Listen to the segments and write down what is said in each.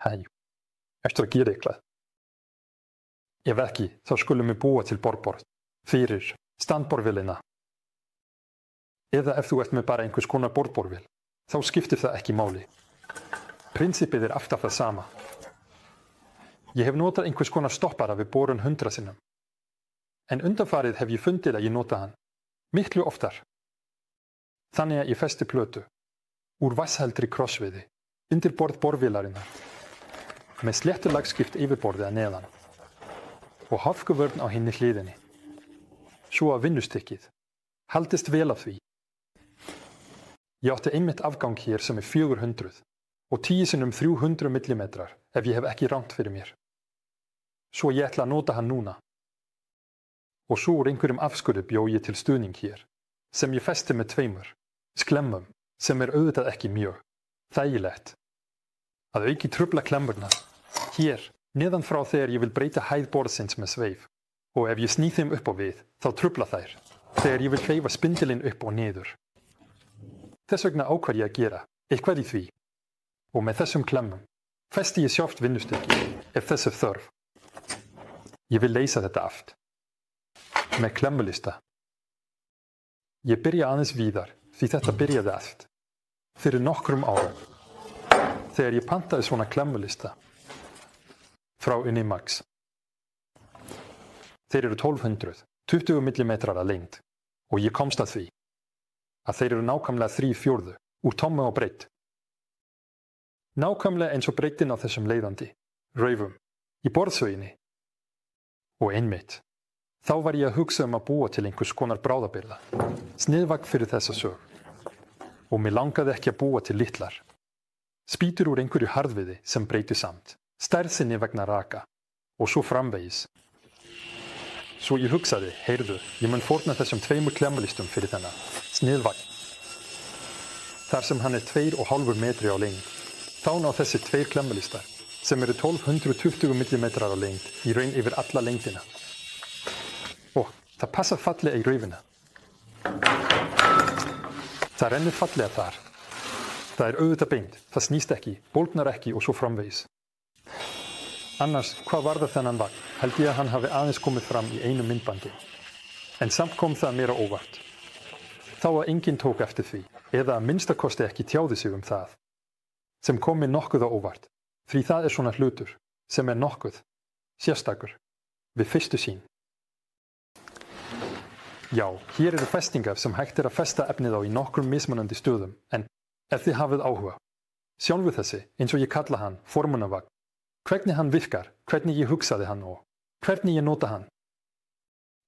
Hei, ertu að gera eitthvað? Ef ekki, þá skulum við búa til borðborð fyrir standborðvélina. Eða ef þú ert með bara einhvers konar borðborðvél, þá skiptir það ekki máli. Prinsipið er alltaf það sama. Ég hef notað einhvers konar stoppara við borun 100 sinnum. En undanfarið hef ég fundið að ég nota hann miklu oftar. Þannig að ég festi plötu úr vatnsheldri krossviði undir borð borðvélarinnar með sléttulagskipt yfirborði að neðan og hálfkuvörn á hinni hliðinni. Svo að vinnustykkið haldist vel af því. Ég átti einmitt afgang hér sem er 400 og 10 sinnum 300 millimetrar ef ég hef ekki rangt fyrir mér. Svo ég ætla að nota hann núna. Og svo úr einhverjum afskurði bjó ég til stuðning hér sem ég festi með 2 sklemmum sem er auðvitað ekki mjög þægilegt. Að auki trufla klemmurnar hér neðan frá þegar ég vil breyta hæð borðsins með sveif og ef ég sný þeim upp á við þá trufla þær þegar ég vil hreyfa spindilinn upp og niður. Þess vegna ákvað ég að gera eitthvað í því og með þessum klemmum festi ég sjálft vinnustykki ef þess er þörf. Ég vil leysa þetta allt með klemmulista. Ég byrja aðeins víðar því þetta byrjaði allt fyrir nokkrum árum þegar ég pantaði svona klemmulista frá Unimax. Þeir eru 1200, 20 millimetrar að lengd og ég komst að því að þeir eru nákvæmlega 3/4 úr tommu og breidd. Nákvæmlega eins og breiddin á þessum leiðandi raufum í borðsauginni. Og einmitt, þá var ég að hugsa að búa til einhvers konar bráðabirgða, sniðvagn fyrir þessa sög. Og mér langaði ekki að búa til litlar spýtur úr einhverju harðviði sem breyti samt, stærð sinni vegna raka og svo framvegis. Svo ég hugsaði, heyrðu, ég mun fórna þessum 2 klemmulistum fyrir þennan sniðvagn. Þar sem hann er 2,5 metri á lengd, þá ná þessi 2 klemmulistar sem eru 1220 millimetrar á lengd í raun yfir alla lengdina. Og það passar fallega í raufina. Það rennur fallega þar. Það er auðvitað beint, það snýst ekki, bólgnar ekki og svo framvegis. Annars, hvað varðar þennan vagn, held ég að hann hafi aðeins komið fram í einu myndbandi. En samt kom það mér á óvart. Þá að enginn tók eftir því, eða að minnstakosti ekki tjáði sig það, sem kom mér nokkuð á óvart. Því það er svona hlutur sem er nokkuð sérstakur við fyrstu sýn. Já, hér eru festingar sem hægt er að festa efnið á í nokkrum mismunandi stöðum en ef þið hafið áhuga, sjálfu þessi, eins og ég kalla hann, formunavagn, hvernig hann virkar, hvernig ég hugsaði hann og hvernig ég nota hann.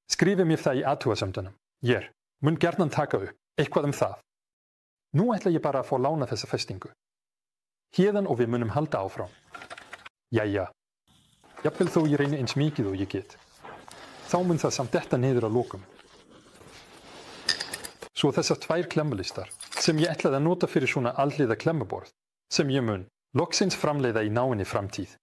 Skrifið mér það í athugasemdunum. Ég mun gjarnan taka upp eitthvað það. Nú ætla ég bara að fá lána þessa festingu. Héðan og við munum halda áfram. Jæja, jafnvel þó ég reyni eins mikið og ég get. Þá mun það samt detta niður á lokum. Svo þessar 2 klemmulistar sem ég ætlaði að nota fyrir svona alhliða klemmuborð sem ég mun loksins framleiða í náinni framtíð.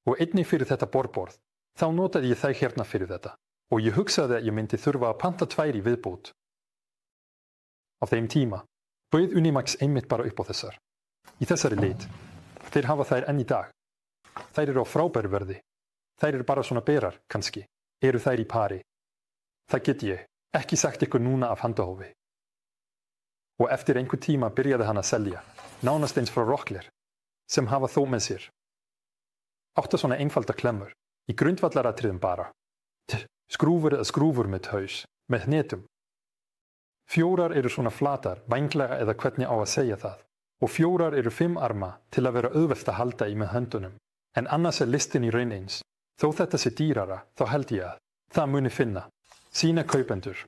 Og einnig fyrir þetta borðborð, þá notaði ég þær hérna fyrir þetta og ég hugsaði að ég myndi þurfa að panta 2 í viðbót. Á þeim tíma bauð Unimax einmitt bara upp á þessar. Í þessari lit. Þeir hafa þær enn í dag. Þær eru á frábæru verði. Þær eru bara svona berar, kannski. Eru þær í pari. Það get ég ekki sagt ykkur núna af handahófi. Og eftir einhver tíma byrjaði hann að selja, nánast eins frá Rockler, sem hafa þó með sér. 8 svona einfalda klemmur, í grundvallaratriðum bara. Skrúfur eða skrúfur með haus, með hnetum. 4 eru svona flatar, vænglega eða hvernig á að segja það. Og 4 eru 5 arma til að vera auðvelt að halda í með höndunum. En annars er listin í raun eins. Þó þetta sé dýrara, þá held ég að það muni finna sína kaupendur.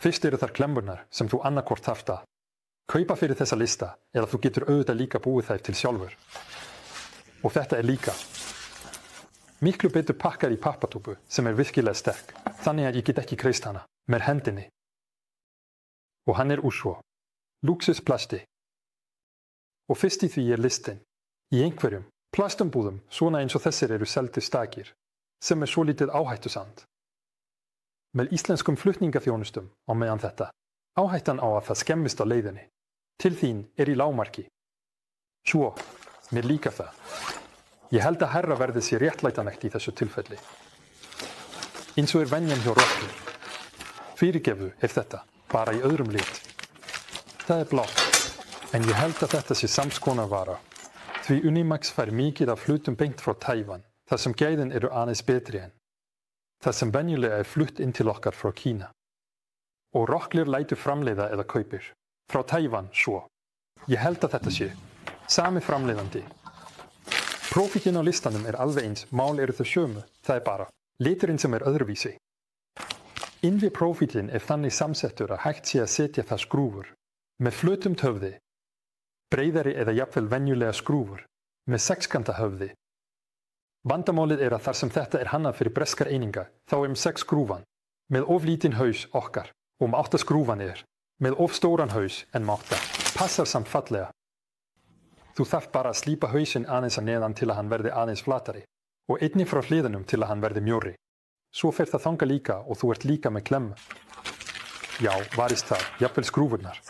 Fyrst eru þar klemmurnar sem þú annarkvort haft að kaupa fyrir þessa lista eða þú getur auðvitað líka búið þær til sjálfur. Og þetta er líka miklu betur pakkar í pappatúpu sem er virkilega sterk, þannig að ég get ekki kreist hana með hendinni. Og hann er úr svo lúxusplasti. Og fyrst í því er listin í einhverjum plastumbúðum svona eins og þessir eru seldir stakir sem er svo lítið áhættusamt. Með íslenskum flutningaþjónustum á meðan þetta áhættan á að það skemmist á leiðinni til þín er í lágmarki. Svo Mér líkar það. Ég held að hærra verðið sé réttlætanlegt í þessu tilfelli. Eins og venjan hjá Rockler. Fyrirgefu þetta bara í öðrum lit. Það blátt, en ég held að þetta sé sams konar vara. Því Unimax fær mikið af hlutum beint frá Tævan, þar sem gæðin eru aðeins betri en. Það sem venjulega flutt inn til okkar frá Kína. Og Rockler lætur framleiða eða kaupir. Frá Tævan svo. Ég held að þetta sé. Sami framleiðandi. Profítin á listanum alveg eins, mál eru þau sömu, það bara. Liturinn sem öðruvísi. Innri profítin þannig samsettur að hægt sé að setja það skrúfur. Með flötum höfði. Breiðari eða jafnvel venjulega skrúfur. Með sexkanta höfði. Vandamálið að þar sem þetta hannað fyrir breskar einingar, þá 6 skrúfan. Með of lítinn haus okkar. 8 skrúfan með of stóran haus en mátta. Passar samt fallega. Þú þarf bara að slípa hausinn aðeins að neðan til að hann verði aðeins flatari. Og einnig frá hliðunum til að hann verði mjórri. Svo fer það þangað líka og þú líka með klemmu. Já, varist það, jafnvel skrúfurnar.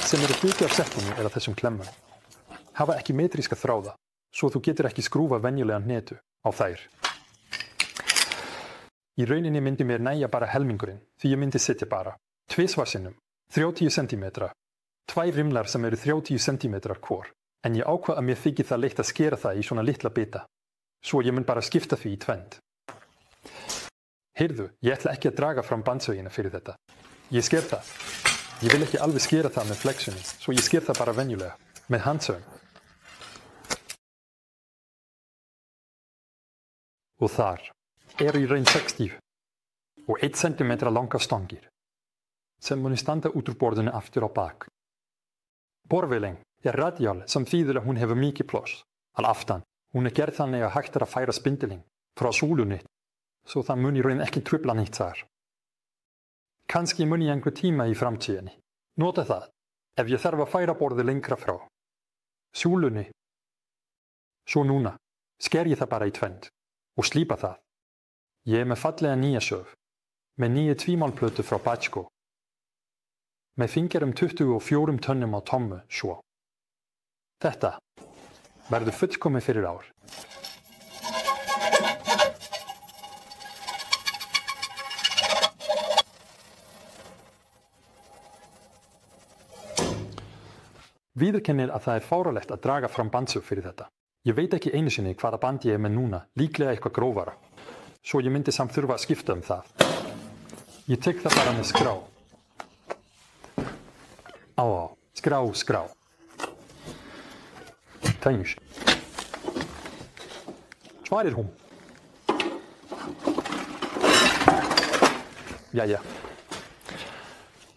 Sem hluti af setningu af þessum klemmum. Hafa ekki metríska þráða, svo þú getur ekki skrúfa venjulegan hnetu á þær. Í rauninni myndi mér nægja bara helmingurinn, því ég myndi setja bara 2 sinnum, 30 cm, 2 rimlar sem 30 cm hvor, en ég ákvað að mér þykir það leitt að skera það í svona litla bita. Svo ég mun bara skipta því í tvend. Heyrðu, ég ætla ekki að draga fram bandsögina fyrir þetta. Ég sker það. Ég vil ekki alveg skera það með flexunni, svo ég sker það bara venjulega, með handsögn. Og þar í raun 60 og 1 cm langa stangir, sem muni standa út úr borðinu aftur á bak. Borðvélin radial sem þýðir að hún hefur mikið pláss. Al aftan, hún gerð þannig að hægt að færa spindiling frá súlunni, svo það muni raun ekki trufla neitt þar. Kannski muni einhver tíma í framtíðinni. Nota það, ef ég þarf að færa borðið lengra frá súlunni. Svo núna sker ég það bara í tvend og slípa það. Ég með fallega nýja söf, með 9 tvímálplötu frá Bachko. Með fingerum 24 tönnum á tommu svo. Þetta verður fullkomið fyrir ár. Viðurkennir að það fáránlegt að draga fram bandsög fyrir þetta. Ég veit ekki einu sinni hvaða band ég með núna, líklega eitthvað grófara. Svo ég myndi samt þurfa að skipta það. Ég tek það bara með skrá. Skrá. Tæns. Svarir hún. Jæja.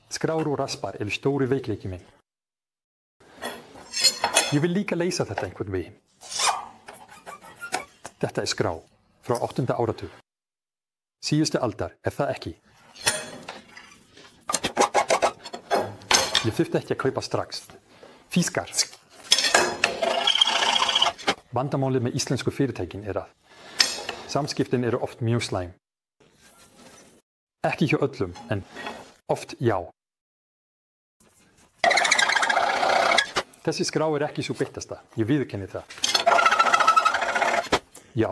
Skrár og raspar stóri veikleiki minn. Ég vil líka leysa þetta einhvern veginn. Þetta skrá frá 8. áratug. Síðustu aldar það ekki. Ég þurfti ekki að kaupa strax. Fískar. Vandamálið með íslensku fyrirtækin að samskiptin oft mjög slæm. Ekki hjá öllum, en oft já. Þessi skrá ekki svo beittasta, ég viðurkenni það. Já.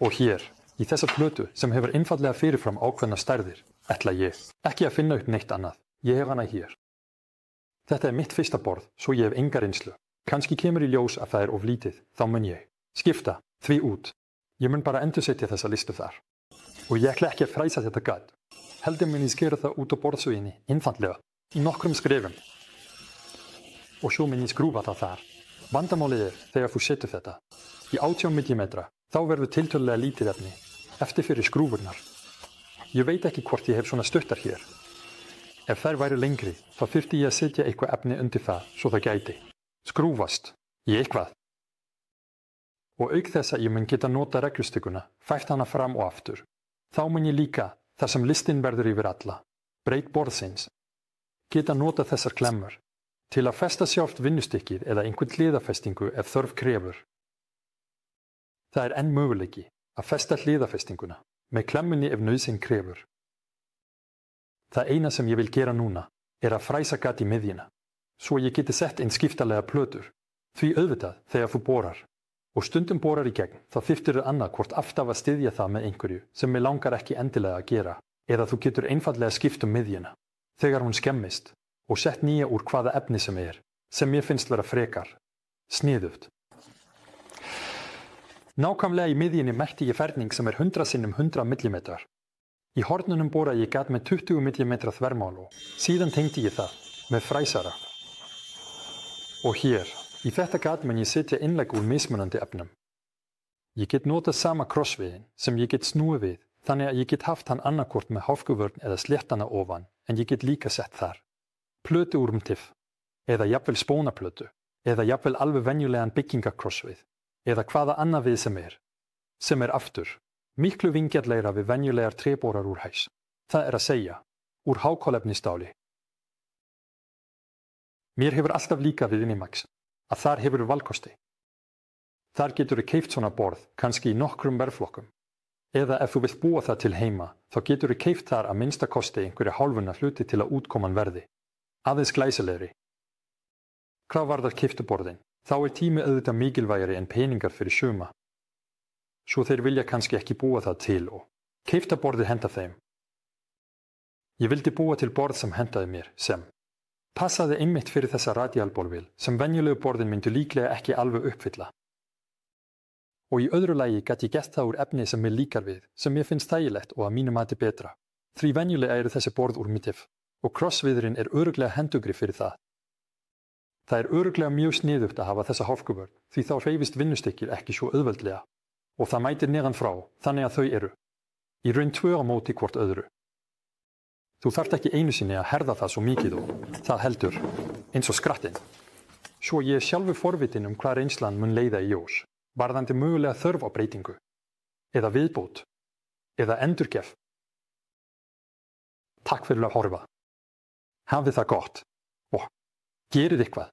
Og hér, í þessa plötu sem hefur einfaldlega fyrirfram ákveðna stærðir, ætla ég ekki að finna upp neitt annað. Ég hef hana hér. Þetta mitt fyrsta borð, svo ég hef enga reynslu. Kannski kemur í ljós að það of lítið, þá mun ég skipta því út. Ég mun bara endursetja þessa listu þar. Og ég ætla ekki að fræsa þetta gat. Heldur mun ég skera það út á borðsöginni, einfaldlega, í nokkrum skrefum. Og svo mun ég skrúfa það þar. Vandamálið þegar þú setur þetta í 18 mm, þá verður tiltölulega lítið efni, eftir fyrir skrúfurnar. Ég veit ekki hvort ég hef svona stuttar hér. Ef þær væri lengri, þá þyrfti ég að setja eitthvað efni undir það, svo það gæti skrúfast í eitthvað. Og auk þess að ég mun geta nota reglustykkuna, fært hana fram og aftur. Þá mun ég líka, þar sem listinn verður yfir alla, breytt borðsins, geta nota þessar klemmur til að festa sjálft vinnustykkið eða einhvern hliðafestingu ef þörf krefur. Það enn möguleiki að festa hliðafestinguna með klemmunni ef nauðsyn krefur. Það eina sem ég vil gera núna að fræsa gat í miðjuna, svo ég geti sett inn skiptalega plötur Því auðvitað þegar þú borar og stundum borar í gegn þá þyrftirðu annað hvort alltaf að styðja það með einhverju sem mig langar ekki endilega að gera eða þú getur einfaldlega skipt miðjuna þegar hún skemmist og sett nýja úr hvaða efni sem mér finnst vera frekar sniðugt. Nákvæmlega í miðjunni merkti ég ferning sem 100 sinnum 100 millimetrar. Í hornunum boraði ég gat með 20 millimetra þvermál og síðan tengdi ég það með fræsara. Og hér, í þetta gat mun ég setja innlegg úr mismunandi efnum. Ég get notað sama krossviðin sem ég get snúið við þannig að ég get haft hann annarkvort með hálfkuvörn eða sléttana ofan en ég get líka sett þar plötu úr MTIF eða jafnvel spónaplötu eða jafnvel alveg venjulegan byggingakrossvið eða hvaða annað við sem aftur miklu vingjarlegra við venjulegar tréborar úr hæs. Það að segja, úr hákolefnistáli. Mér hefur alltaf líka við Inimax að þar hefur valkosti. Þar getur keypt svona borð kannski í nokkrum verðflokkum. Eða ef þú vilt búa það til heima, þá getur keypt þar að minnsta kosti einhverja hálfuna hluti til að útkoman verði. Aðeins glæsilegri. Hvað varðar keyptuborðin? Þá tími auðvitað mikilvægari en peningar fyrir suma. Svo þeir vilja kannski ekki búa það til og keyptaborðið henda þeim. Ég vildi búa til borð sem hendaði mér sem passaði einmitt fyrir þessa radialborðvél sem venjulegu borðin myndu líklega ekki alveg uppfylla. Og í öðru lagi gat ég gert það úr efni sem mér líkar við, sem mér finnst þægilegt og að mínu mati betra. Því venjulega þessi borð úr MTIF og krossviðurinn örugglega hendugri fyrir það. Það örugglega mjög sniðugt að hafa þessa hálfkuvörn því þá hreyfist vinnustykkir ekki svo auðveldlega og það mætir neðan frá þannig að þau í raun 2 á móti hvort öðru. Þú þarft ekki einu sinni að herða það svo mikið og það heldur eins og skrattinn. Svo ég sjálfur forvitin hvað reynslan mun leiða í ljós, varðandi mögulega þörf á breytingu, eða viðbót, eða endurgjöf. Takk fyrir að horfa. Hafið það gott og gerið eitthvað.